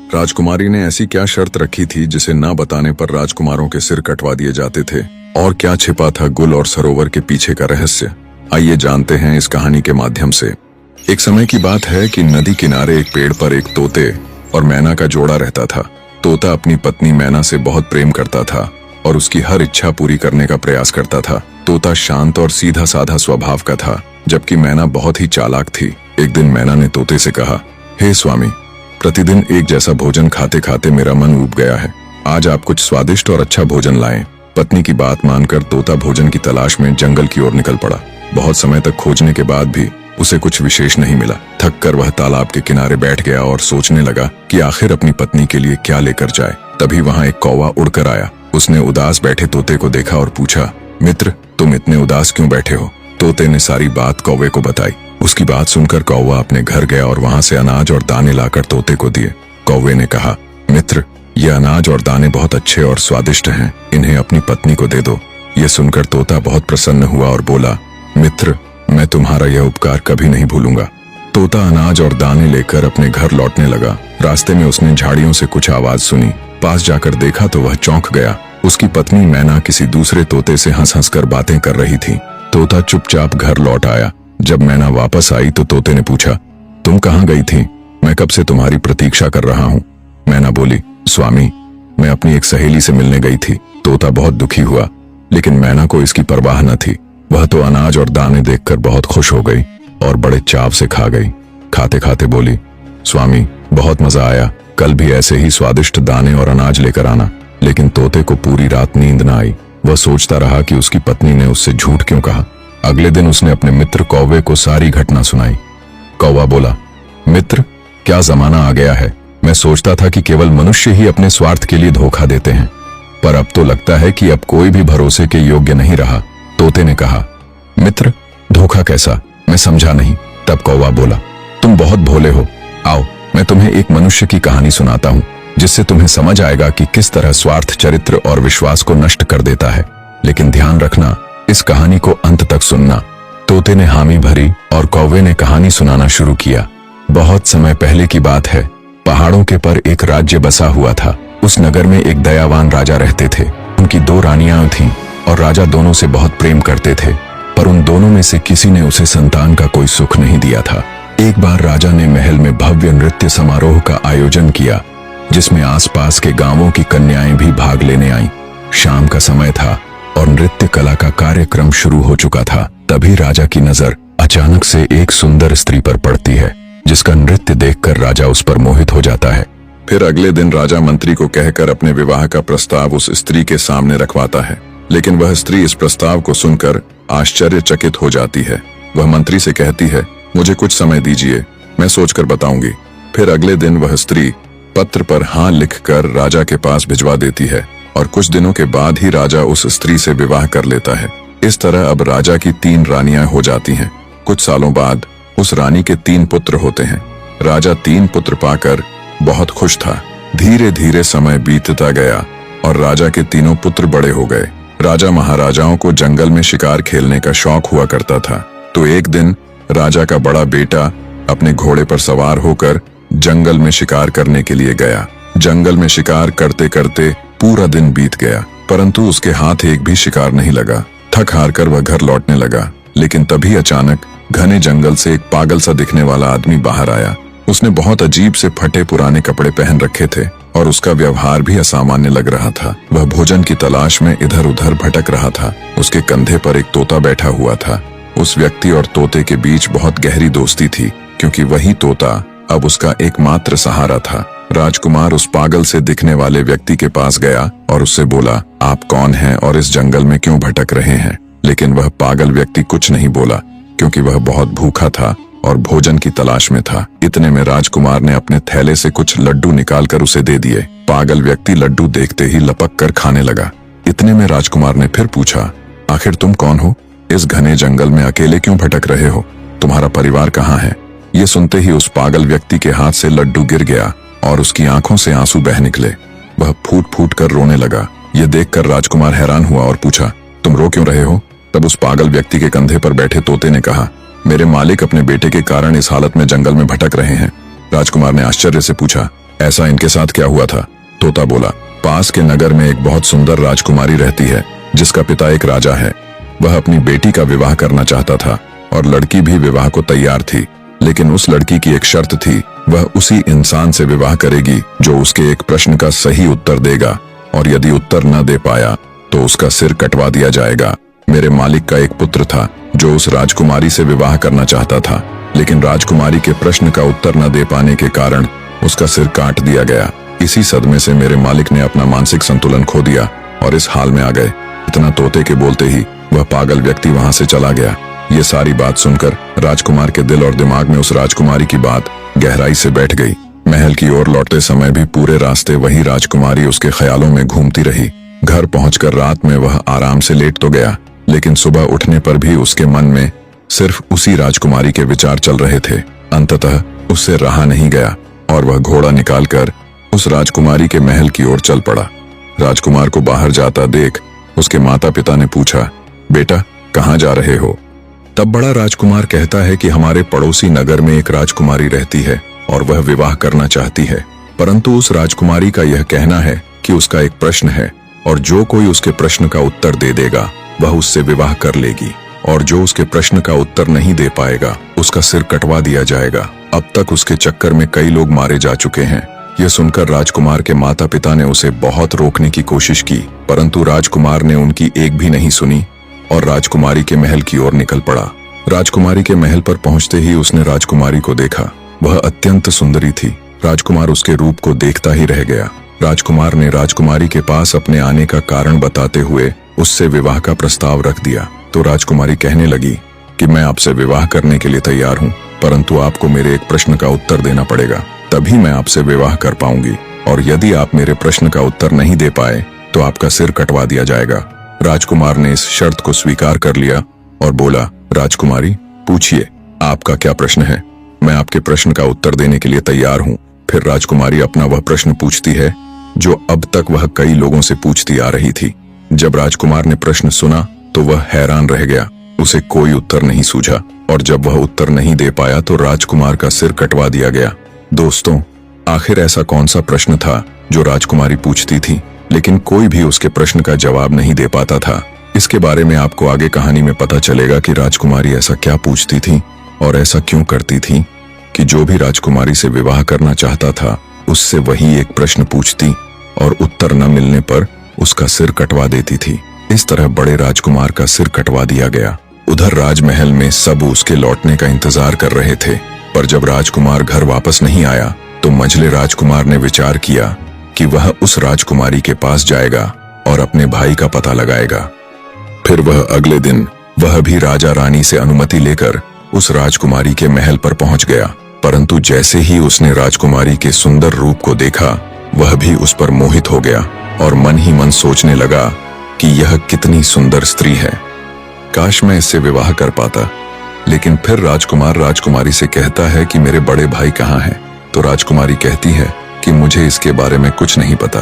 राजकुमारी ने ऐसी क्या शर्त रखी थी जिसे ना बताने पर राजकुमारों के सिर कटवा दिए जाते थे, और क्या छिपा था गुल और सरोवर के पीछे का रहस्य? आइए जानते हैं इस कहानी के माध्यम से। एक समय की बात है कि नदी किनारे एक पेड़ पर एक तोते और मैना का जोड़ा रहता था। तोता अपनी पत्नी मैना से बहुत प्रेम करता था और उसकी हर इच्छा पूरी करने का प्रयास करता था। तोता शांत और सीधा साधा स्वभाव का था, जबकि मैना बहुत ही चालाक थी। एक दिन मैना ने तोते से कहा, हे स्वामी, प्रतिदिन एक जैसा भोजन खाते खाते मेरा मन ऊब गया है। आज आप कुछ स्वादिष्ट और अच्छा भोजन लाएं। पत्नी की बात मानकर तोता भोजन की तलाश में जंगल की ओर निकल पड़ा। बहुत समय तक खोजने के बाद भी उसे कुछ विशेष नहीं मिला। थक कर वह तालाब के किनारे बैठ गया और सोचने लगा कि आखिर अपनी पत्नी के लिए क्या लेकर जाए। तभी वहां एक कौवा उड़कर आया। उसने उदास बैठे तोते को देखा और पूछा, मित्र, तुम इतने उदास क्यों बैठे हो? तोते ने सारी बात कौवे को बताई। उसकी बात सुनकर कौवा अपने घर गया और वहां से अनाज और दाने लाकर तोते को दिए। कौवे ने कहा, मित्र, ये अनाज और दाने बहुत अच्छे और स्वादिष्ट हैं, इन्हें अपनी पत्नी को दे दो। ये सुनकर तोता बहुत प्रसन्न हुआ और बोला, मित्र, मैं तुम्हारा यह उपकार कभी नहीं भूलूंगा। तोता अनाज और दाने लेकर अपने घर लौटने लगा। रास्ते में उसने झाड़ियों से कुछ आवाज सुनी। पास जाकर देखा तो वह चौंक गया। उसकी पत्नी मैना किसी दूसरे तोते से हंस हंस कर बातें कर रही थी। तोता चुपचाप घर लौट आया। जब मैना वापस आई तो तोते ने पूछा, तुम कहाँ गई थी? मैं कब से तुम्हारी प्रतीक्षा कर रहा हूँ। मैना बोली, स्वामी, मैं अपनी एक सहेली से मिलने गई थी। तोता बहुत दुखी हुआ, लेकिन मैना को इसकी परवाह न थी। वह तो अनाज और दाने देखकर बहुत खुश हो गई और बड़े चाव से खा गई। खाते खाते बोली, स्वामी, बहुत मजा आया। कल भी ऐसे ही स्वादिष्ट दाने और अनाज लेकर आना। लेकिन तोते को पूरी रात नींद न आई। वह सोचता रहा कि उसकी पत्नी ने उससे झूठ क्यों कहा। अगले दिन उसने अपने मित्र कौवे को सारी घटना सुनाई। कौवा बोला, मित्र, क्या जमाना आ गया है। मैं सोचता था कि केवल मनुष्य ही अपने स्वार्थ के लिए धोखा देते हैं, पर अब तो लगता है कि अब कोई भी भरोसे के योग्य नहीं रहा। तोते ने कहा, मित्र, धोखा कैसा? मैं समझा नहीं। तब कौवा बोला, तुम बहुत भोले हो। आओ, मैं तुम्हें एक मनुष्य की कहानी सुनाता हूँ, जिससे तुम्हें समझ आएगा कि किस तरह स्वार्थ चरित्र और विश्वास को नष्ट कर देता है। लेकिन ध्यान रखना, इस कहानी को अंत तक सुनना। तोते ने हामी भरी और कौवे ने कहानी सुनाना शुरू किया। बहुत समय पहले की बात है। पहाड़ों के पर एक राज्य बसा हुआ था। उस नगर में एक दयावान राजा रहते थे। उनकी 2 रानियां थीं और राजा दोनों से बहुत प्रेम करते थे, पर उन दोनों में से किसी ने उसे संतान का कोई सुख नहीं दिया था। एक बार राजा ने महल में भव्य नृत्य समारोह का आयोजन किया, जिसमें आसपास के गांवों की कन्याएं भी भाग लेने आईं। शाम का समय था और नृत्य कला का कार्यक्रम शुरू हो चुका था। तभी राजा की नजर अचानक से एक सुंदर स्त्री पर पड़ती है, जिसका नृत्य देखकर राजा उस पर मोहित हो जाता है। फिर अगले दिन राजा मंत्री को कहकर अपने विवाह का प्रस्ताव उस स्त्री के सामने रखवाता है, लेकिन वह स्त्री इस प्रस्ताव को सुनकर आश्चर्यचकित हो जाती है। वह मंत्री से कहती है, मुझे कुछ समय दीजिए, मैं सोचकर बताऊंगी। फिर अगले दिन वह स्त्री पत्र पर हाँ लिखकर राजा के पास भिजवा देती है और कुछ दिनों के बाद ही राजा उस स्त्री से विवाह कर लेता है। इस तरह अब राजा की 3 रानियां हो जाती हैं। कुछ सालों बाद उस रानी के 3 पुत्र होते हैं। राजा 3 पुत्र पाकर बहुत खुश था। धीरे धीरे समय बीतता गया और राजा के तीनों पुत्र बड़े हो गए। राजा महाराजाओं को जंगल में शिकार खेलने का शौक हुआ करता था। तो एक दिन राजा का बड़ा बेटा अपने घोड़े पर सवार होकर जंगल में शिकार करने के लिए गया। जंगल में शिकार करते करते पूरा दिन बीत गया, परंतु उसके हाथ एक भी शिकार नहीं लगा। थक हार कर वह घर लौटने लगा, लेकिन तभी अचानक घने जंगल से एक पागल सा दिखने वाला आदमी बाहर आया। उसने बहुत अजीब से फटे पुराने कपड़े पहन रखे थे और उसका व्यवहार भी असामान्य लग रहा था। वह भोजन की तलाश में इधर उधर भटक रहा था। उसके कंधे पर एक तोता बैठा हुआ था। उस व्यक्ति और तोते के बीच बहुत गहरी दोस्ती थी, क्योंकि वही तोता अब उसका एकमात्र सहारा था। राजकुमार उस पागल से दिखने वाले व्यक्ति के पास गया और उससे बोला, आप कौन हैं और इस जंगल में क्यों भटक रहे हैं? लेकिन वह पागल व्यक्ति कुछ नहीं बोला, क्योंकि वह बहुत भूखा था और भोजन की तलाश में था। इतने में राजकुमार ने अपने थैले से कुछ लड्डू निकालकर उसे दे दिए। पागल व्यक्ति लड्डू देखते ही लपक कर खाने लगा। इतने में राजकुमार ने फिर पूछा, आखिर तुम कौन हो? इस घने जंगल में अकेले क्यों भटक रहे हो? तुम्हारा परिवार कहाँ है? ये सुनते ही उस पागल व्यक्ति के हाथ से लड्डू गिर गया और उसकी आंखों से आंसू बह निकले। वह फूट फूट कर रोने लगा। ये देखकर राजकुमार हैरान हुआ और पूछा, तुम रो क्यों रहे हो? तब उस पागल व्यक्ति के कंधे पर बैठे तोते ने कहा, मेरे मालिक अपने बेटे के कारण इस हालत में जंगल में भटक रहे हैं। राजकुमार ने आश्चर्य से पूछा, ऐसा इनके साथ क्या हुआ था? तोता बोला, पास के नगर में एक बहुत सुंदर राजकुमारी रहती है जिसका पिता एक राजा है। वह अपनी बेटी का विवाह करना चाहता था और लड़की भी विवाह को तैयार थी, लेकिन उस लड़की की एक शर्त थी, वह उसी इंसान से विवाह करेगी जो उसके एक प्रश्न का सही उत्तर देगा, और यदि उत्तर न दे पाया तो उसका सिर कटवा दिया जाएगा। मेरे मालिक का एक पुत्र था जो उस राजकुमारी से विवाह करना चाहता था, लेकिन राजकुमारी के प्रश्न का उत्तर न दे पाने के कारण उसका सिर काट दिया गया। इसी सदमे से मेरे मालिक ने अपना मानसिक संतुलन खो दिया और इस हाल में आ गए। इतना तोते के बोलते ही वह पागल व्यक्ति वहां से चला गया। ये सारी बात सुनकर राजकुमार के दिल और दिमाग में उस राजकुमारी की बात गहराई से बैठ गई। महल की ओर लौटते समय भी पूरे रास्ते वही राजकुमारी उसके ख्यालों में घूमती रही। घर पहुंचकर रात में वह आराम से लेट तो गया, लेकिन सुबह उठने पर भी उसके मन में सिर्फ उसी राजकुमारी के विचार चल रहे थे। अंततः उससे रहा नहीं गया और वह घोड़ा निकालकर उस राजकुमारी के महल की ओर चल पड़ा। राजकुमार को बाहर जाता देख उसके माता पिता ने पूछा, बेटा कहाँ जा रहे हो? तब बड़ा राजकुमार कहता है कि हमारे पड़ोसी नगर में एक राजकुमारी रहती है और वह विवाह करना चाहती है, परंतु उस राजकुमारी का यह कहना है कि उसका एक प्रश्न है और जो कोई उसके प्रश्न का उत्तर दे देगा वह उससे विवाह कर लेगी, और जो उसके प्रश्न का उत्तर नहीं दे पाएगा उसका सिर कटवा दिया जाएगा। अब तक उसके चक्कर में कई लोग मारे जा चुके हैं। यह सुनकर राजकुमार के माता पिता ने उसे बहुत रोकने की कोशिश की, परंतु राजकुमार ने उनकी एक भी नहीं सुनी और राजकुमारी के महल की ओर निकल पड़ा। राजकुमारी के महल पर पहुंचते ही उसने राजकुमारी को देखा। वह अत्यंत सुंदरी थी। राजकुमार उसके रूप को देखता ही रह गया। राजकुमार ने राजकुमारी के पास अपने आने का कारण बताते हुए उससे विवाह का प्रस्ताव रख दिया। तो राजकुमारी कहने लगी कि मैं आपसे विवाह करने के लिए तैयार हूँ, परंतु आपको मेरे एक प्रश्न का उत्तर देना पड़ेगा, तभी मैं आपसे विवाह कर पाऊंगी, और यदि आप मेरे प्रश्न का उत्तर नहीं दे पाए तो आपका सिर कटवा दिया जाएगा। राजकुमार ने इस शर्त को स्वीकार कर लिया और बोला, राजकुमारी पूछिए, आपका क्या प्रश्न है? मैं आपके प्रश्न का उत्तर देने के लिए तैयार हूँ। फिर राजकुमारी अपना वह प्रश्न पूछती है जो अब तक वह कई लोगों से पूछती आ रही थी। जब राजकुमार ने प्रश्न सुना तो वह हैरान रह गया। उसे कोई उत्तर नहीं सूझा, और जब वह उत्तर नहीं दे पाया तो राजकुमार का सिर कटवा दिया गया। दोस्तों, आखिर ऐसा कौन सा प्रश्न था जो राजकुमारी पूछती थी, लेकिन कोई भी उसके प्रश्न का जवाब नहीं दे पाता था? इसके बारे में आपको आगे कहानी में पता चलेगा कि राजकुमारी ऐसा क्या पूछती थी और ऐसा क्यों करती थी कि जो भी राजकुमारी से विवाह करना चाहता था उससे वही एक प्रश्न पूछती और उत्तर न मिलने पर उसका सिर कटवा देती थी। इस तरह बड़े राजकुमार का सिर कटवा दिया गया। उधर राजमहल में सब उसके लौटने का इंतजार कर रहे थे, पर जब राजकुमार घर वापस नहीं आया तो मंझले राजकुमार ने विचार किया कि वह उस राजकुमारी के पास जाएगा और अपने भाई का पता लगाएगा। फिर वह अगले दिन वह भी राजा रानी से अनुमति लेकर उस राजकुमारी के महल पर पहुंच गया, परंतु जैसे ही उसने राजकुमारी के सुंदर रूप को देखा वह भी उस पर मोहित हो गया और मन ही मन सोचने लगा कि यह कितनी सुंदर स्त्री है, काश मैं इससे विवाह कर पाता। लेकिन फिर राजकुमार राजकुमारी से कहता है कि मेरे बड़े भाई कहाँ हैं? तो राजकुमारी कहती है कि मुझे इसके बारे में कुछ नहीं पता।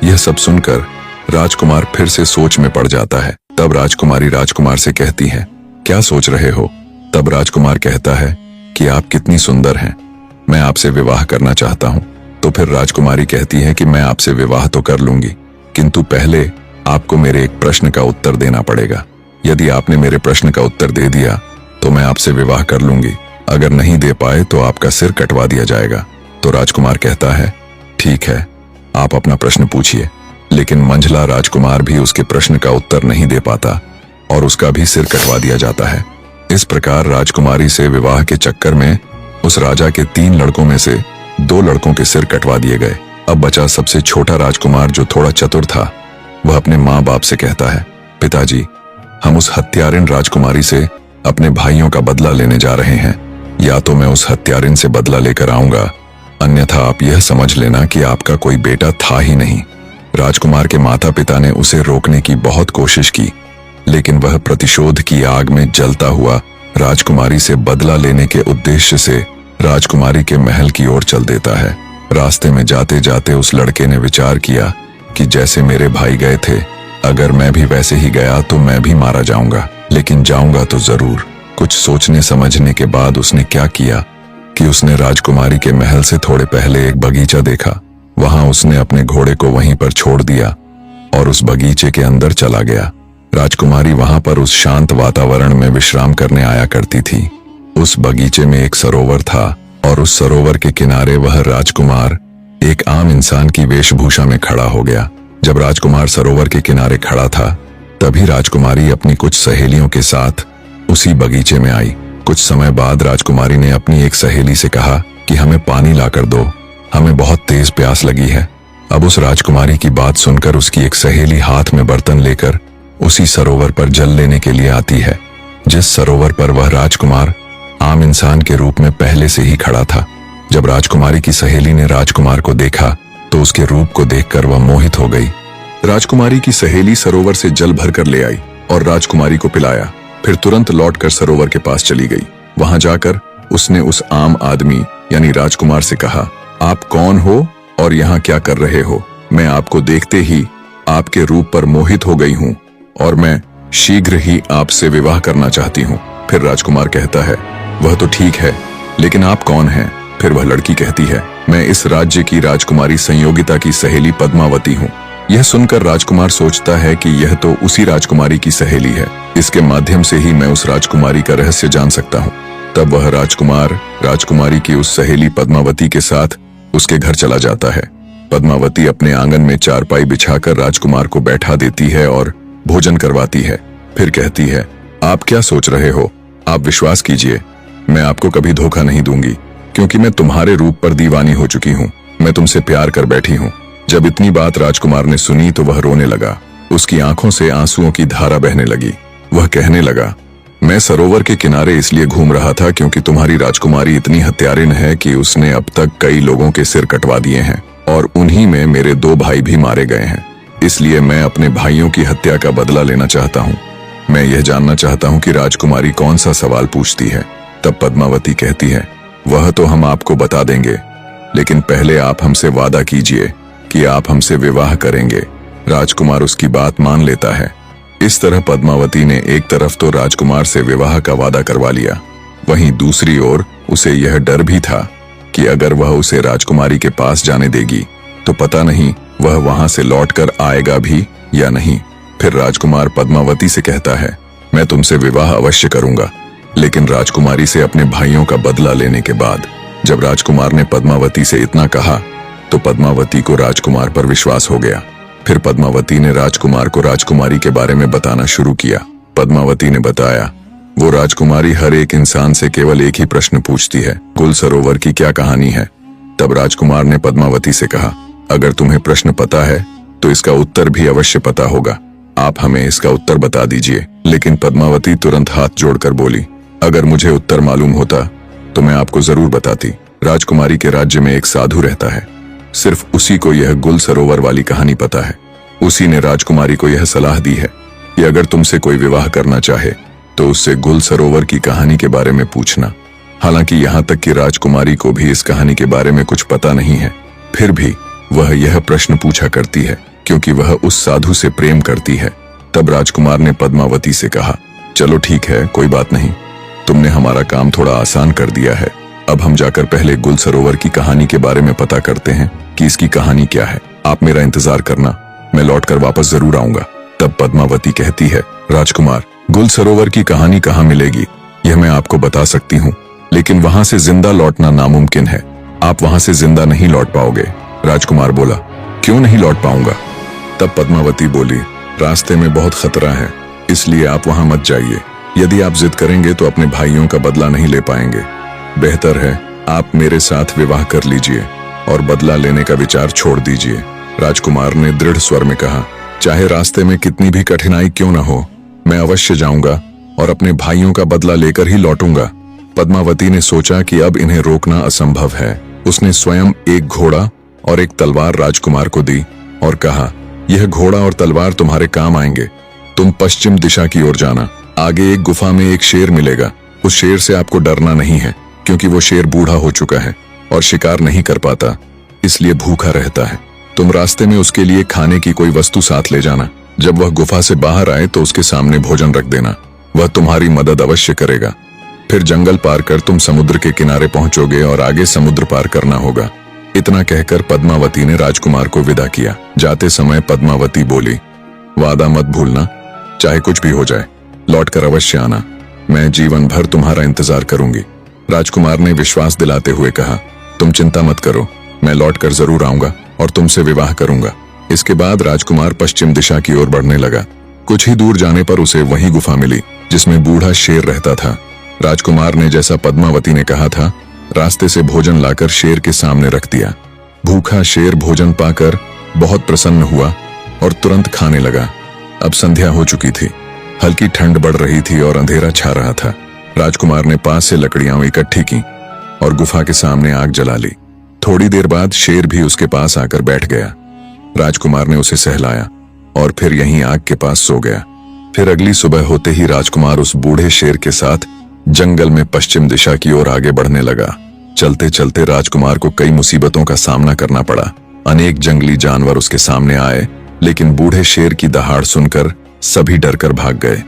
यह सब सुनकर राजकुमार फिर से सोच में पड़ जाता है। तब राजकुमारी राजकुमार से कहती है, क्या सोच रहे हो? तब राजकुमार कहता है कि आप कितनी सुंदर हैं, मैं आपसे विवाह करना चाहता हूँ। तो फिर राजकुमारी कहती है कि मैं आपसे विवाह तो कर लूंगी, किंतु पहले आपको मेरे एक प्रश्न का उत्तर देना पड़ेगा। यदि आपने मेरे प्रश्न का उत्तर दे दिया तो मैं आपसे विवाह कर लूंगी, अगर नहीं दे पाए तो आपका सिर कटवा दिया जाएगा। तो राजकुमार कहता है, ठीक है, आप अपना प्रश्न पूछिए। लेकिन मंझला राजकुमार भी उसके प्रश्न का उत्तर नहीं दे पाता और उसका भी सिर कटवा दिया जाता है। इस प्रकार राजकुमारी से विवाह के चक्कर में उस राजा के 3 लड़कों में से 2 लड़कों के सिर कटवा दिए गए। अब बचा सबसे छोटा राजकुमार जो थोड़ा चतुर था। वह अपने माँ बाप से कहता है, पिताजी, हम उस हत्यारिन राजकुमारी से अपने भाइयों का बदला लेने जा रहे हैं। या तो मैं उस हत्यारिन से बदला लेकर आऊंगा, अन्यथा आप यह समझ लेना कि आपका कोई बेटा था ही नहीं। राजकुमार के माता पिता ने उसे रोकने की बहुत कोशिश की, लेकिन वह प्रतिशोध की आग में जलता हुआ राजकुमारी से बदला लेने के उद्देश्य से राजकुमारी के महल की ओर चल देता है। रास्ते में जाते जाते उस लड़के ने विचार किया कि जैसे मेरे भाई गए थे, अगर मैं भी वैसे ही गया तो मैं भी मारा जाऊंगा, लेकिन जाऊंगा तो जरूर। कुछ सोचने समझने के बाद उसने क्या किया कि उसने राजकुमारी के महल से थोड़े पहले एक बगीचा देखा। वहां उसने अपने घोड़े को वहीं पर छोड़ दिया और उस बगीचे के अंदर चला गया। राजकुमारी वहां पर उस शांत वातावरण में विश्राम करने आया करती थी। उस बगीचे में एक सरोवर था और उस सरोवर के किनारे वह राजकुमार एक आम इंसान की वेशभूषा में खड़ा हो गया। जब राजकुमार सरोवर के किनारे खड़ा था तभी राजकुमारी अपनी कुछ सहेलियों के साथ उसी बगीचे में आई। कुछ समय बाद राजकुमारी ने अपनी एक सहेली से कहा कि हमें पानी लाकर दो, हमें बहुत तेज प्यास लगी है। अब उस राजकुमारी की बात सुनकर उसकी एक सहेली हाथ में बर्तन लेकर उसी सरोवर पर जल लेने के लिए आती है, जिस सरोवर पर वह राजकुमार आम इंसान के रूप में पहले से ही खड़ा था। जब राजकुमारी की सहेली ने राजकुमार को देखा तो उसके रूप को देखकर वह मोहित हो गई। राजकुमारी की सहेली सरोवर से जल भरकर ले आई और राजकुमारी को पिलाया, फिर तुरंत लौटकर सरोवर के पास चली गई। वहां जाकर उसने उस आम आदमी यानी राजकुमार से कहा, आप कौन हो और यहाँ क्या कर रहे हो? मैं आपको देखते ही आपके रूप पर मोहित हो गई हूँ और मैं शीघ्र ही आपसे विवाह करना चाहती हूँ। फिर राजकुमार कहता है, वह तो ठीक है, लेकिन आप कौन हैं? फिर वह लड़की कहती है, मैं इस राज्य की राजकुमारी संयोगिता की सहेली पद्मावती हूँ। यह सुनकर राजकुमार सोचता है कि यह तो उसी राजकुमारी की सहेली है, इसके माध्यम से ही मैं उस राजकुमारी का रहस्य जान सकता हूँ। तब वह राजकुमार राजकुमारी की उस सहेली पद्मावती के साथ उसके घर चला जाता है। पद्मावती अपने आंगन में चारपाई बिछाकर राजकुमार को बैठा देती है और भोजन करवाती है। फिर कहती है, आप क्या सोच रहे हो? आप विश्वास कीजिए, मैं आपको कभी धोखा नहीं दूंगी, क्योंकि मैं तुम्हारे रूप पर दीवानी हो चुकी हूँ। मैं तुमसे प्यार कर बैठी हूँ। जब इतनी बात राजकुमार ने सुनी तो वह रोने लगा। उसकी आंखों से आंसुओं की धारा बहने लगी। वह कहने लगा, मैं सरोवर के किनारे इसलिए घूम रहा था क्योंकि तुम्हारी राजकुमारी इतनी हत्यारिन है कि उसने अब तक कई लोगों के सिर कटवा दिए हैं और उन्हीं में मेरे 2 भाई भी मारे गए हैं। इसलिए मैं अपने भाइयों की हत्या का बदला लेना चाहता हूँ। मैं यह जानना चाहता हूँ कि राजकुमारी कौन सा सवाल पूछती है। तब पद्मावती कहती है, वह तो हम आपको बता देंगे, लेकिन पहले आप हमसे वादा कीजिए कि आप हमसे विवाह करेंगे। राजकुमार उसकी बात मान लेता है। इस तरह पद्मावती ने एक तरफ तो राजकुमार से विवाह का वादा करवा लिया, वहीं दूसरी ओर उसे यह डर भी था कि अगर वह उसे राजकुमारी के पास जाने देगी तो पता नहीं वह वहां से लौटकर आएगा भी या नहीं। फिर राजकुमार पद्मावती से कहता है, मैं तुमसे विवाह अवश्य करूंगा, लेकिन राजकुमारी से अपने भाइयों का बदला लेने के बाद। जब राजकुमार ने पद्मावती से इतना कहा तो पद्मावती को राजकुमार पर विश्वास हो गया। फिर पद्मावती ने राजकुमार को राजकुमारी के बारे में बताना शुरू किया। पद्मावती ने बताया, वो राजकुमारी हर एक इंसान से केवल एक ही प्रश्न पूछती है, गुल सरोवर की क्या कहानी है? तब राजकुमार ने पद्मावती से कहा, अगर तुम्हें प्रश्न पता है तो इसका उत्तर भी अवश्य पता होगा, आप हमें इसका उत्तर बता दीजिए। लेकिन पद्मावती तुरंत हाथ जोड़कर बोली, अगर मुझे उत्तर मालूम होता तो मैं आपको जरूर बताती। राजकुमारी के राज्य में एक साधु रहता है, सिर्फ उसी को यह गुल सरोवर वाली कहानी पता है। उसी ने राजकुमारी को यह सलाह दी है कि अगर तुमसे कोई विवाह करना चाहे तो उससे गुल सरोवर की कहानी के बारे में पूछना। हालांकि यहाँ तक कि राजकुमारी को भी इस कहानी के बारे में कुछ पता नहीं है, फिर भी वह यह प्रश्न पूछा करती है क्योंकि वह उस साधु से प्रेम करती है। तब राजकुमार ने पद्मावती से कहा, चलो ठीक है, कोई बात नहीं, तुमने हमारा काम थोड़ा आसान कर दिया है। अब हम जाकर पहले गुल सरोवर की कहानी के बारे में पता करते हैं कि इसकी कहानी क्या है। आप मेरा इंतजार करना, मैं लौटकर वापस जरूर आऊंगा। तब पद्मावती कहती है, राजकुमार, गुल सरोवर की कहानी कहाँ मिलेगी? यह मैं आपको बता सकती हूँ, लेकिन वहां से जिंदा लौटना नामुमकिन है। आप वहां से जिंदा नहीं लौट पाओगे। राजकुमार बोला, क्यों नहीं लौट पाऊंगा? तब पद्मावती बोली, रास्ते में बहुत खतरा है, इसलिए आप वहां मत जाइए। यदि आप जिद करेंगे तो अपने भाइयों का बदला नहीं ले पाएंगे। बेहतर है आप मेरे साथ विवाह कर लीजिए और बदला लेने का विचार छोड़ दीजिए। राजकुमार ने दृढ़ स्वर में कहा, चाहे रास्ते में कितनी भी कठिनाई क्यों न हो, मैं अवश्य जाऊंगा और अपने भाइयों का बदला लेकर ही लौटूंगा। पद्मावती ने सोचा कि अब इन्हें रोकना असंभव है। उसने स्वयं एक घोड़ा और एक तलवार राजकुमार को दी और कहा, यह घोड़ा और तलवार तुम्हारे काम आएंगे। तुम पश्चिम दिशा की ओर जाना, आगे एक गुफा में एक शेर मिलेगा। उस शेर से आपको डरना नहीं है, क्योंकि वो शेर बूढ़ा हो चुका है और शिकार नहीं कर पाता, इसलिए भूखा रहता है। तुम रास्ते में उसके लिए खाने की कोई वस्तु साथ ले जाना। जब वह गुफा से बाहर आए तो उसके सामने भोजन रख देना, वह तुम्हारी मदद अवश्य करेगा। फिर जंगल पार कर तुम समुद्र के किनारे पहुंचोगे और आगे समुद्र पार करना होगा। इतना कहकर पद्मावती ने राजकुमार को विदा किया। जाते समय पद्मावती बोली, वादा मत भूलना, चाहे कुछ भी हो जाए लौटकर अवश्य आना, मैं जीवन भर तुम्हारा इंतजार करूंगी। राजकुमार ने विश्वास दिलाते हुए कहा, तुम चिंता मत करो, मैं लौटकर जरूर आऊंगा और तुमसे विवाह करूंगा। इसके बाद राजकुमार पश्चिम दिशा की ओर बढ़ने लगा। कुछ ही दूर जाने पर उसे वही गुफा मिली जिसमें बूढ़ा शेर रहता था। राजकुमार ने जैसा पद्मावती ने कहा था, रास्ते से भोजन लाकर शेर के सामने रख दिया। भूखा शेर भोजन पाकर बहुत प्रसन्न हुआ और तुरंत खाने लगा। अब संध्या हो चुकी थी, हल्की ठंड बढ़ रही थी और अंधेरा छा रहा था। राजकुमार ने पास से लकड़ियां इकट्ठी की और गुफा के सामने आग जला ली। थोड़ी देर बाद शेर भी उसके पास आकर बैठ गया। राजकुमार ने उसे सहलाया और फिर यहीं आग के पास सो गया। फिर अगली सुबह होते ही राजकुमार उस बूढ़े शेर के साथ जंगल में पश्चिम दिशा की ओर आगे बढ़ने लगा। चलते चलते राजकुमार को कई मुसीबतों का सामना करना पड़ा। अनेक जंगली जानवर उसके सामने आए, लेकिन बूढ़े शेर की दहाड़ सुनकर सभी डरकर भाग गए।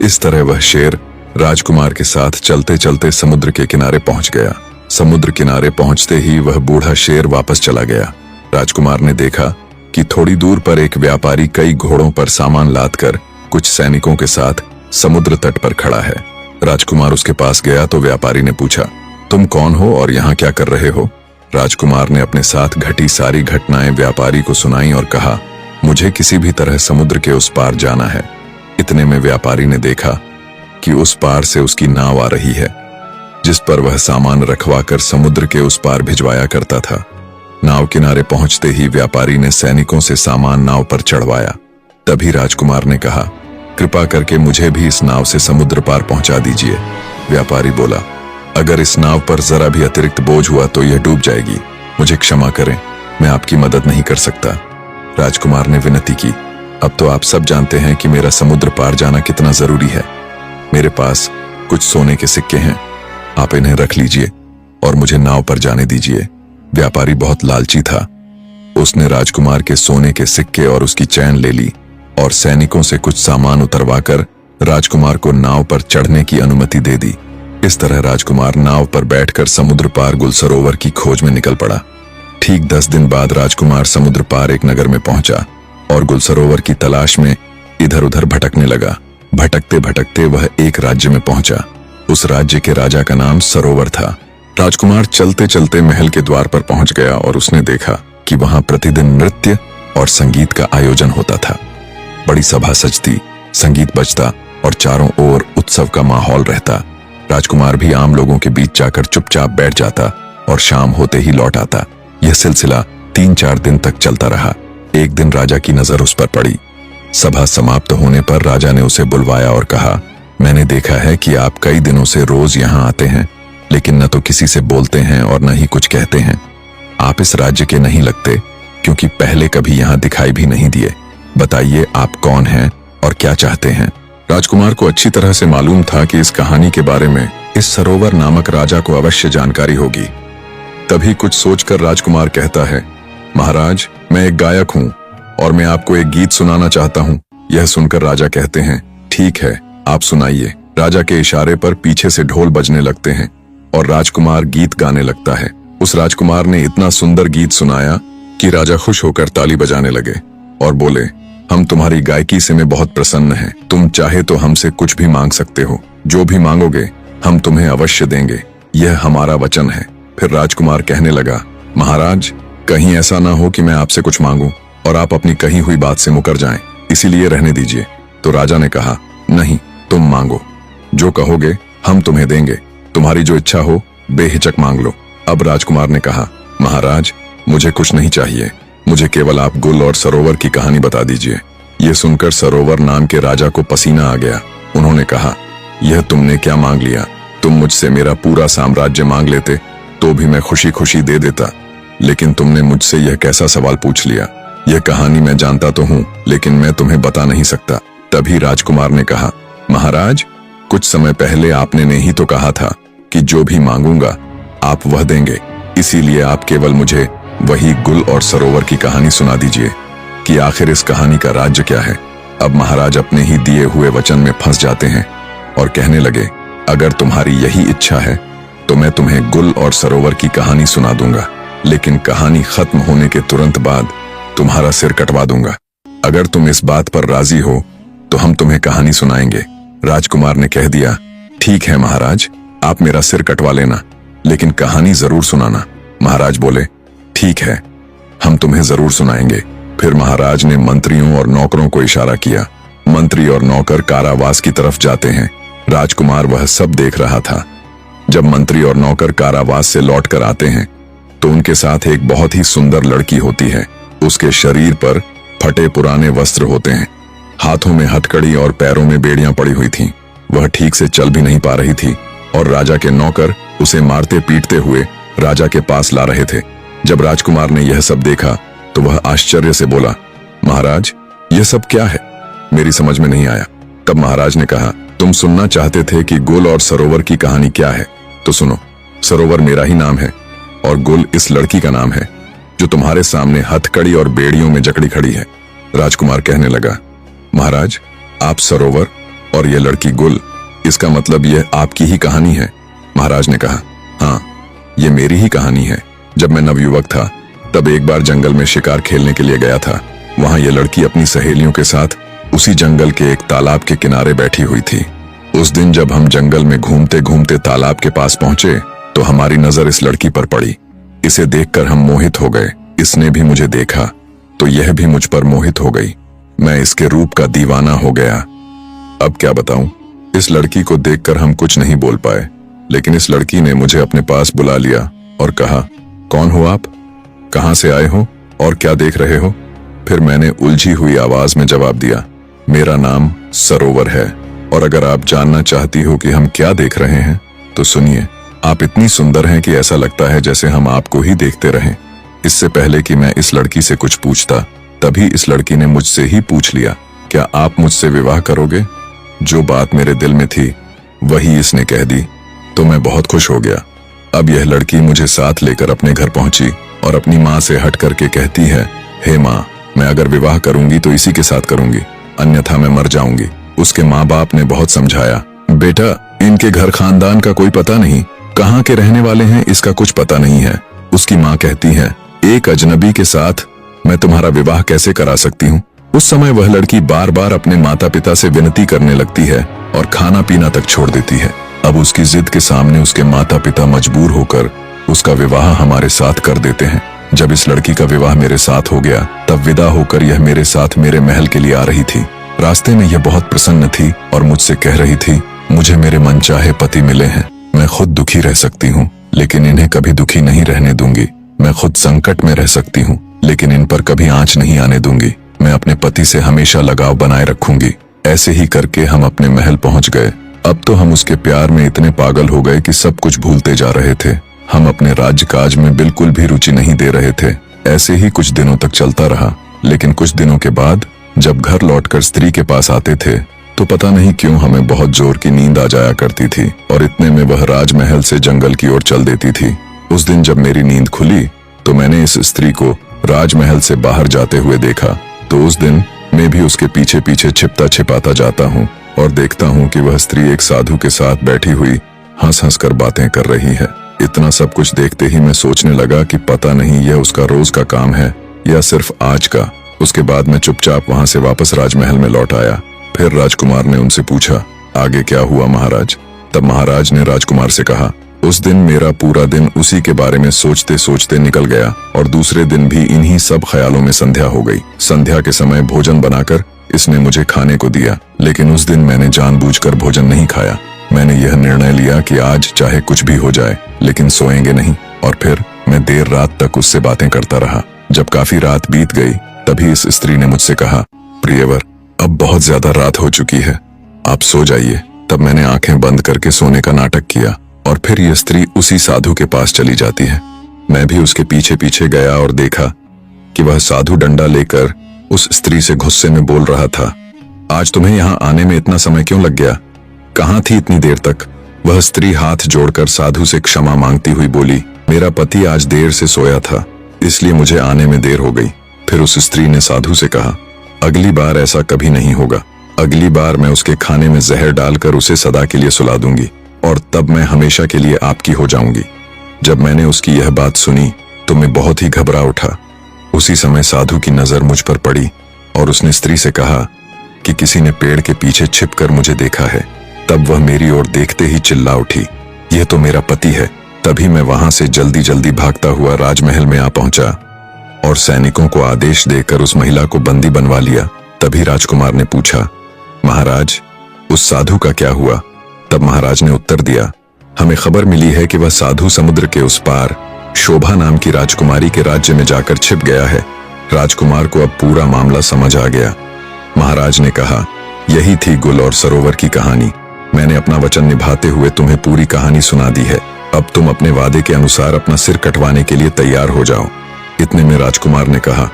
इस तरह वह शेर राजकुमार के साथ चलते चलते समुद्र के किनारे पहुंच गया। समुद्र किनारे पहुंचते ही वह बूढ़ा शेर वापस चला गया। राजकुमार ने देखा कि थोड़ी दूर पर एक व्यापारी कई घोड़ों पर सामान लादकर कुछ सैनिकों के साथ समुद्र तट पर खड़ा है। राजकुमार उसके पास गया तो व्यापारी ने पूछा, तुम कौन हो और यहाँ क्या कर रहे हो? राजकुमार ने अपने साथ घटी सारी घटनाएं व्यापारी को सुनाई और कहा, मुझे किसी भी तरह समुद्र के उस पार जाना है। इतने में व्यापारी ने देखा कि उस पार से उसकी नाव आ रही है, जिस पर वह सामान रखवाकर समुद्र के उस पार भिजवाया करता था। नाव किनारे पहुंचते ही व्यापारी ने सैनिकों से सामान नाव पर चढ़वाया। तभी राजकुमार ने कहा, कृपा करके मुझे भी इस नाव से समुद्र पार पहुंचा दीजिए। व्यापारी बोला, अगर इस नाव पर जरा भी अतिरिक्त बोझ हुआ तो यह डूब जाएगी, मुझे क्षमा करें, मैं आपकी मदद नहीं कर सकता। राजकुमार ने विनती की, अब तो आप सब जानते हैं कि मेरा समुद्र पार जाना कितना जरूरी है। मेरे पास कुछ सोने के सिक्के हैं, आप इन्हें रख लीजिए और मुझे नाव पर जाने दीजिए। व्यापारी बहुत लालची था। उसने राजकुमार के सोने के सिक्के और उसकी चैन ले ली और सैनिकों से कुछ सामान उतरवाकर राजकुमार को नाव पर चढ़ने की अनुमति दे दी। इस तरह राजकुमार नाव पर बैठकर समुद्र पार गुलसरोवर की खोज में निकल पड़ा। ठीक 10 दिन बाद राजकुमार समुद्र पार एक नगर में पहुंचा और गुलसरोवर की तलाश में इधर उधर भटकने लगा। भटकते भटकते वह एक राज्य में पहुंचा। उस राज्य के राजा का नाम सरोवर था। राजकुमार चलते चलते महल के द्वार पर पहुंच गया और उसने देखा कि वहां प्रतिदिन नृत्य और संगीत का आयोजन होता था। बड़ी सभा सजती, संगीत बजता और चारों ओर उत्सव का माहौल रहता। राजकुमार भी आम लोगों के बीच जाकर चुपचाप बैठ जाता और शाम होते ही लौट आता। यह सिलसिला 3-4 दिन तक चलता रहा। एक दिन राजा की नजर उस पर पड़ी। सभा समाप्त होने पर राजा ने उसे बुलवाया और कहा, मैंने देखा है कि आप कई दिनों से रोज यहाँ आते हैं, लेकिन न तो किसी से बोलते हैं और न ही कुछ कहते हैं। आप इस राज्य के नहीं लगते, क्योंकि पहले कभी यहाँ दिखाई भी नहीं दिए। बताइए आप कौन हैं और क्या चाहते हैं? राजकुमार को अच्छी तरह से मालूम था कि इस कहानी के बारे में इस सरोवर नामक राजा को अवश्य जानकारी होगी। तभी कुछ सोचकर राजकुमार कहता है, महाराज, मैं एक गायक हूँ और मैं आपको एक गीत सुनाना चाहता हूँ। यह सुनकर राजा कहते हैं, ठीक है, आप सुनाइए। राजा के इशारे पर पीछे से ढोल बजने लगते हैं और राजकुमार गीत गाने लगता है। उस राजकुमार ने इतना सुंदर गीत सुनाया कि राजा खुश होकर ताली बजाने लगे और बोले, हम तुम्हारी गायकी से में बहुत प्रसन्न हैं। तुम चाहे तो हमसे कुछ भी मांग सकते हो, जो भी मांगोगे हम तुम्हें अवश्य देंगे, यह हमारा वचन है। फिर राजकुमार कहने लगा, महाराज, कहीं ऐसा ना हो कि मैं आपसे कुछ मांगूं और आप अपनी कही हुई बात से मुकर जाएं, इसीलिए रहने दीजिए। तो राजा ने कहा, नहीं, तुम मांगो, जो कहोगे हम तुम्हें देंगे, तुम्हारी जो इच्छा हो बेहिचक मांग लो। अब राजकुमार ने कहा, महाराज, मुझे कुछ नहीं चाहिए, मुझे केवल आप गुल और सरोवर की कहानी बता दीजिए। यह सुनकर सरोवर नाम के राजा को पसीना आ गया। उन्होंने कहा, यह तुमने क्या मांग लिया? तुम मुझसे मेरा पूरा साम्राज्य मांग लेते तो भी मैं खुशी खुशी दे देता, लेकिन तुमने मुझसे यह कैसा सवाल पूछ लिया? यह कहानी मैं जानता तो हूँ, लेकिन मैं तुम्हें बता नहीं सकता। तभी राजकुमार ने कहा, महाराज, कुछ समय पहले आपने ने ही तो कहा था कि जो भी मांगूंगा आप वह देंगे, इसीलिए आप केवल मुझे वही गुल और सरोवर की कहानी सुना दीजिए कि आखिर इस कहानी का राज्य क्या है। अब महाराज अपने ही दिए हुए वचन में फंस जाते हैं और कहने लगे, अगर तुम्हारी यही इच्छा है तो मैं तुम्हें गुल और सरोवर की कहानी सुना दूंगा, लेकिन कहानी खत्म होने के तुरंत बाद तुम्हारा सिर कटवा दूंगा। अगर तुम इस बात पर राजी हो तो हम तुम्हें कहानी सुनाएंगे। राजकुमार ने कह दिया, ठीक है महाराज, आप मेरा सिर कटवा लेना, लेकिन कहानी जरूर सुनाना। महाराज बोले, ठीक है, हम तुम्हें जरूर सुनाएंगे। फिर महाराज ने मंत्रियों और नौकरों को इशारा किया। मंत्री और नौकर कारावास की तरफ जाते हैं। राजकुमार वह सब देख रहा था। जब मंत्री और नौकर कारावास से लौटकर आते हैं तो उनके साथ एक बहुत ही सुंदर लड़की होती है। उसके शरीर पर फटे पुराने वस्त्र होते हैं, हाथों में हथकड़ी और पैरों में बेड़ियां पड़ी हुई थीं। वह ठीक से चल भी नहीं पा रही थी और राजा के नौकर उसे मारते पीटते हुए राजा के पास ला रहे थे। जब राजकुमार ने यह सब देखा तो वह आश्चर्य से बोला, महाराज, यह सब क्या है? मेरी समझ में नहीं आया। तब महाराज ने कहा, तुम सुनना चाहते थे कि गुल और सरोवर की कहानी क्या है, तो सुनो। सरोवर मेरा ही नाम है और गुल इस लड़की का नाम है जो तुम्हारे सामने हथकड़ी और बेड़ियों में जकड़ी खड़ी है। राजकुमार कहने लगा, महाराज, आप सरोवर और यह लड़की गुल, इसका मतलब यह आपकी ही कहानी है? महाराज ने कहा, हाँ, ये मेरी ही कहानी है। जब मैं नवयुवक था तब एक बार जंगल में शिकार खेलने के लिए गया था। वहां यह लड़की अपनी सहेलियों के साथ उसी जंगल के एक तालाब के किनारे बैठी हुई थी। उस दिन जब हम जंगल में घूमते घूमते तालाब के पास पहुंचे तो हमारी नजर इस लड़की पर पड़ी। इसे देखकर हम मोहित हो गए। इसने भी मुझे देखा तो यह भी मुझ पर मोहित हो गई। मैं इसके रूप का दीवाना हो गया। अब क्या बताऊं, इस लड़की को देखकर हम कुछ नहीं बोल पाए, लेकिन इस लड़की ने मुझे अपने पास बुला लिया और कहा, कौन हो आप, कहां से आए हो और क्या देख रहे हो? फिर मैंने उलझी हुई आवाज में जवाब दिया, मेरा नाम सरोवर है और अगर आप जानना चाहती हो कि हम क्या देख रहे हैं तो सुनिए। आप इतनी सुंदर हैं कि ऐसा लगता है जैसे हम आपको ही देखते रहें। इससे पहले कि मैं इस लड़की से कुछ पूछता, तभी इस लड़की ने मुझसे ही पूछ लिया, क्या आप मुझसे विवाह करोगे? जो बात मेरे दिल में थी वही इसने कह दी तो मैं बहुत खुश हो गया। अब यह लड़की मुझे साथ लेकर अपने घर पहुंची और अपनी माँ से हट करके कहती है, हे माँ, मैं अगर विवाह करूंगी तो इसी के साथ करूंगी, अन्यथा मैं मर जाऊंगी। उसके माँ बाप ने बहुत समझाया, बेटा, इनके घर खानदान का कोई पता नहीं, कहाँ के रहने वाले हैं इसका कुछ पता नहीं है। उसकी माँ कहती है, एक अजनबी के साथ मैं तुम्हारा विवाह कैसे करा सकती हूँ? उस समय वह लड़की बार बार अपने माता पिता से विनती करने लगती है और खाना पीना तक छोड़ देती है। अब उसकी जिद के सामने उसके माता पिता मजबूर होकर उसका विवाह हमारे साथ कर देते हैं। जब इस लड़की का विवाह मेरे साथ हो गया तब विदा होकर यह मेरे साथ मेरे महल के लिए आ रही थी। रास्ते में यह बहुत प्रसन्न थी और मुझसे कह रही थी, मुझे मेरे मनचाहे पति मिले हैं, मैं खुद दुखी रह सकती हूँ लेकिन इन्हें कभी दुखी नहीं रहने दूंगी। मैं खुद संकट में रह सकती हूँ लेकिन इन पर कभी आंच नहीं आने दूंगी। मैं अपने पति से हमेशा लगाव बनाए रखूंगी। ऐसे ही करके हम अपने महल पहुंच गए। अब तो हम उसके प्यार में इतने पागल हो गए कि सब कुछ भूलते जा रहे थे। हम अपने राज्य काज में बिल्कुल भी रुचि नहीं दे रहे थे। ऐसे ही कुछ दिनों तक चलता रहा, लेकिन कुछ दिनों के बाद जब घर लौटकर स्त्री के पास आते थे तो पता नहीं क्यों हमें बहुत जोर की नींद आ जाया करती थी और इतने में वह राजमहल से जंगल की ओर चल देती थी। उस दिन जब मेरी नींद खुली तो मैंने इस स्त्री को राजमहल से बाहर जाते हुए देखा। तो उस दिन मैं भी उसके पीछे पीछे छिपता छिपाता जाता हूँ और देखता हूँ कि वह स्त्री एक साधु के साथ बैठी हुई हंस हंस कर बातें कर रही है। इतना सब कुछ देखते ही मैं सोचने लगा कि पता नहीं यह उसका रोज का काम है या सिर्फ आज का। उसके बाद मैं चुपचाप वहां से वापस राजमहल में लौट आया। फिर राजकुमार ने उनसे पूछा, आगे क्या हुआ महाराज? तब महाराज ने राजकुमार से कहा, उस दिन मेरा पूरा दिन उसी के बारे में सोचते सोचते निकल गया और दूसरे दिन भी इन्हीं सब ख्यालों में संध्या हो गई। संध्या के समय भोजन बनाकर इसने मुझे खाने को दिया, लेकिन उस दिन मैंने जानबूझकर भोजन नहीं खाया। मैंने यह निर्णय लिया कि आज चाहे कुछ भी हो जाए लेकिन सोएंगे नहीं, और फिर मैं देर रात तक उससे बातें करता रहा। जब काफी रात बीत गई तभी इस स्त्री ने मुझसे कहा, प्रियवर, अब बहुत ज्यादा रात हो चुकी है, आप सो जाइए। तब मैंने आंखें बंद करके सोने का नाटक किया और फिर यह स्त्री उसी साधु के पास चली जाती है। मैं भी उसके पीछे पीछे गया और देखा कि वह साधु डंडा लेकर उस स्त्री से गुस्से में बोल रहा था, आज तुम्हें यहाँ आने में इतना समय क्यों लग गया? कहाँ थी इतनी देर तक? वह स्त्री हाथ जोड़कर साधु से क्षमा मांगती हुई बोली, मेरा पति आज देर से सोया था इसलिए मुझे आने में देर हो गई। फिर उस स्त्री ने साधु से कहा, अगली बार ऐसा कभी नहीं होगा। अगली बार मैं उसके खाने में जहर डालकर उसे सदा के लिए सुला दूंगी। और तब मैं हमेशा के लिए आपकी हो जाऊंगी। जब मैंने उसकी यह बात सुनी तो मैं बहुत ही घबरा उठा। उसी समय साधु की नजर मुझ पर पड़ी और उसने स्त्री से कहा कि किसी ने पेड़ के पीछे छिपकर मुझे देखा है। तब वह मेरी ओर देखते ही चिल्ला उठी, यह तो मेरा पति है। तभी मैं वहां से जल्दी जल्दी भागता हुआ राजमहल में आ पहुंचा और सैनिकों को आदेश देकर उस महिला को बंदी बनवा लिया। तभी राजकुमार ने पूछा, महाराज उस साधु का क्या हुआ? तब महाराज ने उत्तर दिया, हमें खबर मिली है कि वह साधु समुद्र के उस पार शोभा नाम की राजकुमारी के राज्य में जाकर छिप गया है। राजकुमार को अब पूरा मामला समझ आ गया। महाराज ने कहा, यही थी गुल और सरोवर की कहानी। मैंने अपना वचन निभाते हुए तुम्हें पूरी कहानी सुना दी है। अब तुम अपने वादे के अनुसार अपना सिर कटवाने के लिए तैयार हो जाओ। इतने में राजकुमार ने कहा,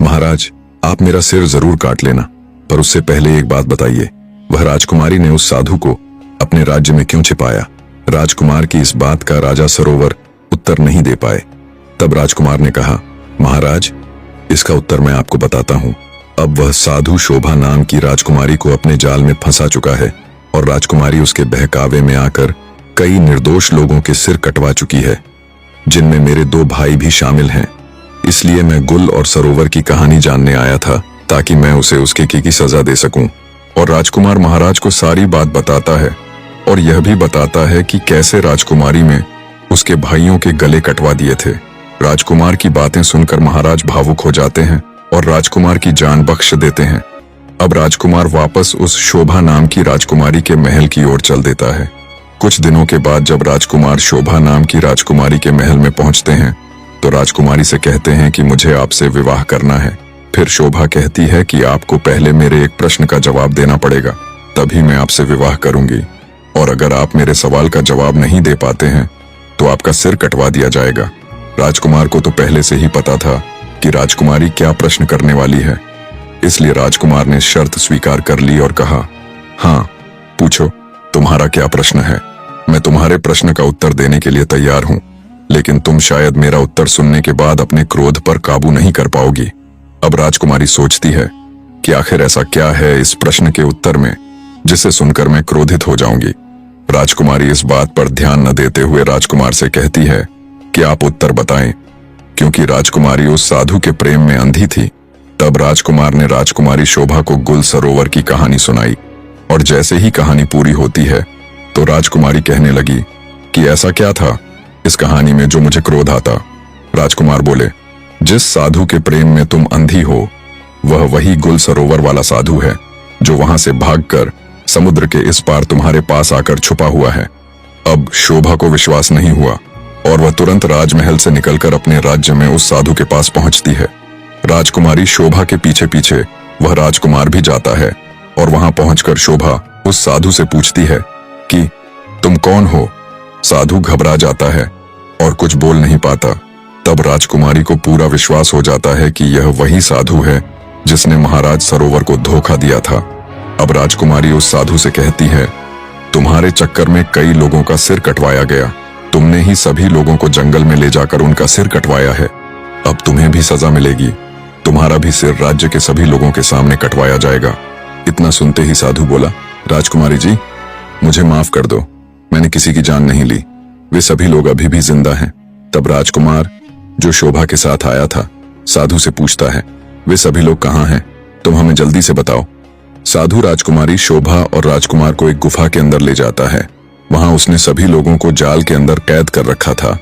महाराज आप मेरा सिर जरूर काट लेना, पर उससे पहले एक बात बताइए, वह राजकुमारी ने उस साधु को अपने राज्य में क्यों छिपाया? राजकुमार की इस बात का राजा सरोवर उत्तर नहीं दे पाए। तब राजकुमार ने कहा, महाराज इसका उत्तर मैं आपको बताता हूँ। अब वह साधु शोभा नाम की राजकुमारी को अपने जाल में फंसा चुका है और राजकुमारी उसके बहकावे में आकर कई निर्दोष लोगों के सिर कटवा चुकी है, जिनमें मेरे 2 भाई भी शामिल हैं। इसलिए मैं गुल और सरोवर की कहानी जानने आया था ताकि मैं उसे उसके की सजा दे सकूं। और राजकुमार महाराज को सारी बात बताता है और यह भी बताता है कि कैसे राजकुमारी में उसके भाइयों के गले कटवा दिए थे। राजकुमार की बातें सुनकर महाराज भावुक हो जाते हैं और राजकुमार की जान बख्श देते हैं। अब राजकुमार वापस उस शोभा नाम की राजकुमारी के महल की ओर चल देता है। कुछ दिनों के बाद जब राजकुमार शोभा नाम की राजकुमारी के महल में पहुंचते हैं तो राजकुमारी से कहते हैं कि मुझे आपसे विवाह करना है। फिर शोभा कहती है कि आपको पहले मेरे एक प्रश्न का जवाब देना पड़ेगा, तभी मैं आपसे विवाह करूंगी, और अगर आप मेरे सवाल का जवाब नहीं दे पाते हैं तो आपका सिर कटवा दिया जाएगा। राजकुमार को तो पहले से ही पता था कि राजकुमारी क्या प्रश्न करने वाली है, इसलिए राजकुमार ने शर्त स्वीकार कर ली और कहा, हाँ पूछो, तुम्हारा क्या प्रश्न है? मैं तुम्हारे प्रश्न का उत्तर देने के लिए तैयार हूं, लेकिन तुम शायद मेरा उत्तर सुनने के बाद अपने क्रोध पर काबू नहीं कर पाओगी। अब राजकुमारी सोचती है कि आखिर ऐसा क्या है इस प्रश्न के उत्तर में जिसे सुनकर मैं क्रोधित हो जाऊंगी। राजकुमारी इस बात पर ध्यान न देते हुए राजकुमार से कहती है कि आप उत्तर बताएं, क्योंकि राजकुमारी उस साधु के प्रेम में अंधी थी। तब राजकुमार ने राजकुमारी शोभा को गुल सरोवर की कहानी सुनाई और जैसे ही कहानी पूरी होती है तो राजकुमारी कहने लगी कि ऐसा क्या था इस कहानी में जो मुझे क्रोध आता? राजकुमार बोले, जिस साधु के प्रेम में तुम अंधी हो वह वही गुल सरोवर वाला साधु है जो वहां से भागकर समुद्र के इस पार तुम्हारे पास आकर छुपा हुआ है। अब शोभा को विश्वास नहीं हुआ और वह तुरंत राजमहल से निकलकर अपने राज्य में उस साधु के पास पहुंचती है। राजकुमारी शोभा के पीछे पीछे वह राजकुमार भी जाता है और वहां पहुंचकर शोभा उस साधु से पूछती है कि तुम कौन हो? साधु घबरा जाता है और कुछ बोल नहीं पाता। तब राजकुमारी को पूरा विश्वास हो जाता है कि यह वही साधु है जिसने महाराज सरोवर को धोखा दिया था। अब राजकुमारी उस साधु से कहती है, तुम्हारे चक्कर में कई लोगों का सिर कटवाया गया, तुमने ही सभी लोगों को जंगल में ले जाकर उनका सिर कटवाया है। अब तुम्हें भी सजा मिलेगी, तुम्हारा भी सिर राज्य के सभी लोगों के सामने कटवाया जाएगा। इतना सुनते ही साधु बोला, राजकुमारी जी मुझे माफ कर दो, मैंने किसी की जान नहीं ली, वे सभी लोग अभी भी जिंदा हैं। तब राजकुमार जो शोभा के साथ आया था साधु से पूछता है, वे सभी लोग कहाँ हैं? तुम हमें जल्दी से बताओ। साधु राजकुमारी शोभा और राजकुमार को एक गुफा के अंदर ले जाता है। वहां उसने सभी लोगों को जाल के अंदर कैद कर रखा था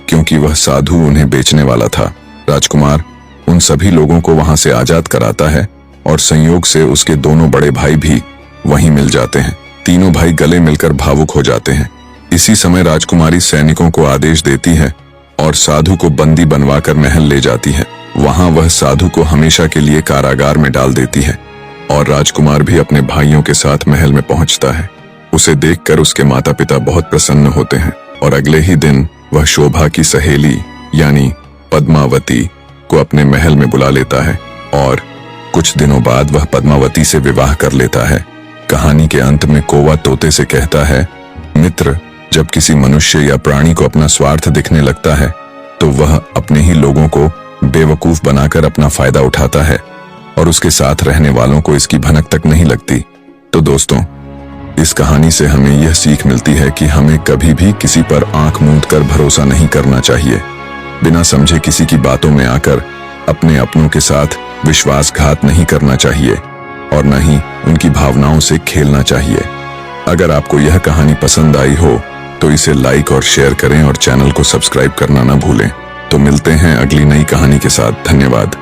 क्योंकि वह साधु उन्हें बेचने वाला था। राजकुमार उन सभी लोगों को वहां से आजाद कराता है और संयोग से उसके दोनों बड़े भाई भी वहीं मिल जाते हैं। तीनों भाई गले मिलकर भावुक हो जाते हैं। इसी समय राजकुमारी सैनिकों को आदेश देती है और साधु को बंदी बनवाकर महल ले जाती है। वहां वह साधु को हमेशा के लिए कारागार में डाल देती है और राजकुमार भी अपने भाइयों के साथ महल में पहुंचता है। उसे देखकर उसके माता पिता बहुत प्रसन्न होते हैं और अगले ही दिन वह शोभा की सहेली यानी पद्मावती को अपने महल में बुला लेता है और कुछ दिनों बाद वह पद्मावती से विवाह कर लेता है। कहानी के अंत में कौवा तोते से कहता है, मित्र, जब किसी मनुष्य या प्राणी को अपना स्वार्थ दिखने लगता है तो वह अपने ही लोगों को बेवकूफ बनाकर अपना फायदा उठाता है और उसके साथ रहने वालों को इसकी भनक तक नहीं लगती। तो दोस्तों, इस कहानी से हमें यह सीख मिलती है कि हमें कभी भी किसी पर आंख मूंद कर भरोसा नहीं करना चाहिए। बिना समझे किसी की बातों में आकर अपने अपनों के साथ विश्वासघात नहीं करना चाहिए और न ही उनकी भावनाओं से खेलना चाहिए। अगर आपको यह कहानी पसंद आई हो तो इसे लाइक और शेयर करें और चैनल को सब्सक्राइब करना न भूलें। तो मिलते हैं अगली नई कहानी के साथ। धन्यवाद।